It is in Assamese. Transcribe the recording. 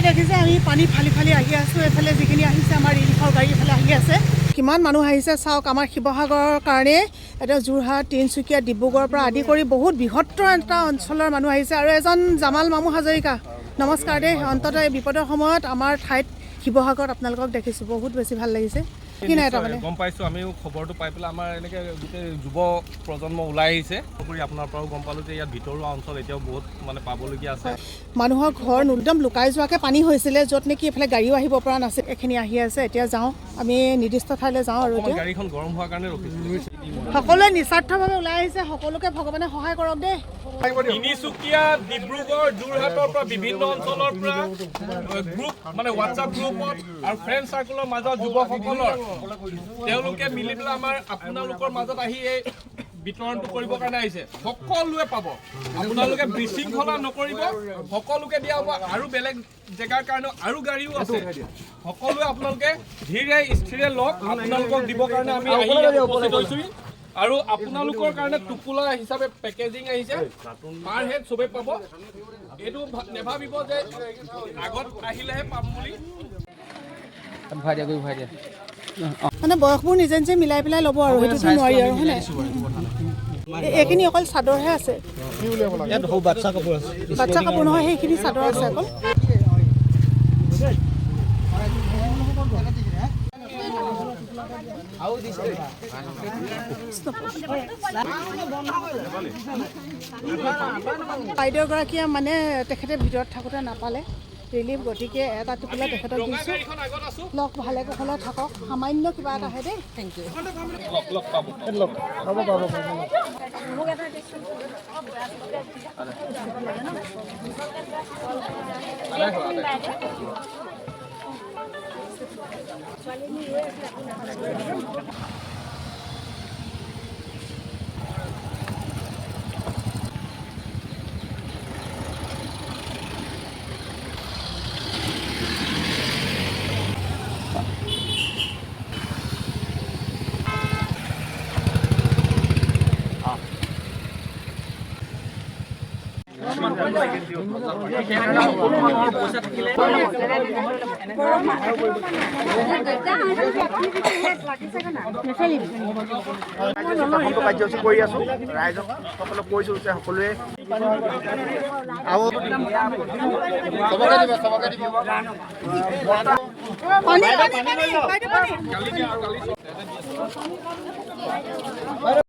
দেখিছে আমি পানী ফালি ফালি আহি আছোঁ। এফালে যিখিনি আহিছে আমাৰ ৰিলিফৰ গাড়ী এফালে আহি আছে। কিমান মানুহ আহিছে চাওক। আমাৰ শিৱসাগৰৰ কাৰণে এতিয়া যোৰহাট, তিনিচুকীয়া, ডিব্ৰুগড়ৰ পৰা আদি কৰি বহুত বৃহত্তৰ এটা অঞ্চলৰ মানুহ আহিছে। আৰু এজন জামাল মামু হাজৰিকা, নমস্কাৰ দেই। অন্ততঃ এই বিপদৰ সময়ত আমাৰ ঠাইত শিৱসাগৰত আপোনালোকক দেখিছোঁ, বহুত বেছি ভাল লাগিছে। কি নাই তাৰমানে গম পাইছোঁ, আমিও খবৰটো পাই পেলাই আমাৰ এনেকৈ গোটেই যুৱ প্ৰজন্ম ওলাই আহিছে। আপোনাৰ পৰাও গম পালোঁ যে ইয়াত ভিতৰুৱা অঞ্চল এতিয়াও বহুত মানে পাবলগীয়া আছে। মানুহৰ ঘৰ একদম লুকাই যোৱাকৈ পানী হৈছিলে, য'ত নেকি এইফালে গাড়ীও আহিব পৰা নাছিল। এইখিনি আহি আছে, এতিয়া যাওঁ আমি নিৰ্দিষ্ট ঠাইলৈ যাওঁ। আৰু এতিয়া গাড়ীখন গৰম হোৱাৰ কাৰণে ৰখিছোঁ। সকলোৱে নিস্বাৰ্থভাৱে ওলাই আহিছে, সকলোকে ভগৱানে সহায় কৰক দেই। তিনিচুকীয়া, ডিব্ৰুগড়, যোৰহাটৰ পৰা বিভিন্ন অঞ্চলৰ পৰা গ্ৰুপ মানে হোৱাটছআপ গ্ৰুপত আৰু ফ্ৰেণ্ড চাৰ্কুলৰ মাজত যুৱকসকলৰ তেওঁলোকে মিলি পেলাই আমাৰ আপোনালোকৰ মাজত আহি এই বিতৰণটো কৰিবৰ কাৰণে আহিছে। সকলোৱে পাব, আপোনালোকে বিশৃংখলা নকৰিব, সকলোকে দিয়া হ'ব। আৰু বেলেগ জেগাৰ কাৰণেও আৰু গাড়ীও আছে, সকলোৱে আপোনালোকে ধীৰে স্থিৰে লওক। আপোনালোকক দিবৰ কাৰণে আমি উপস্থিত হৈছোঁ। আৰু আপোনালোকৰ কাৰণে টোপোলা হিচাপে পেকেজিং আহিছে, পাৰ হেড চবেই পাব। এইটো নেভাবিব যে আগত আহিলেহে পাম বুলি। মানে বয়সবোৰ নিজে নিজে মিলাই পেলাই ল'ব আৰু সেইটোতো নোৱাৰি আৰু হয় নাই। এইখিনি অকল চাদৰহে আছে, বাচ্চা কাপোৰ নহয়, সেইখিনি চাদৰ আছে অকল। বাইদেউগৰাকীয়ে মানে তেখেতে ভিতৰত থাকোঁতে নাপালে ৰিলিফ, গতিকে এটা টোপোলা তেখেতক দিছোঁ। লগ ভালে কুশলে থাকক, সামান্য কিবা এটা আহে দেই। Thank you. কাৰ্যসূচী কৰি আছো, ৰাইজক সকলোক কৈছো যে সকলোৱে পানী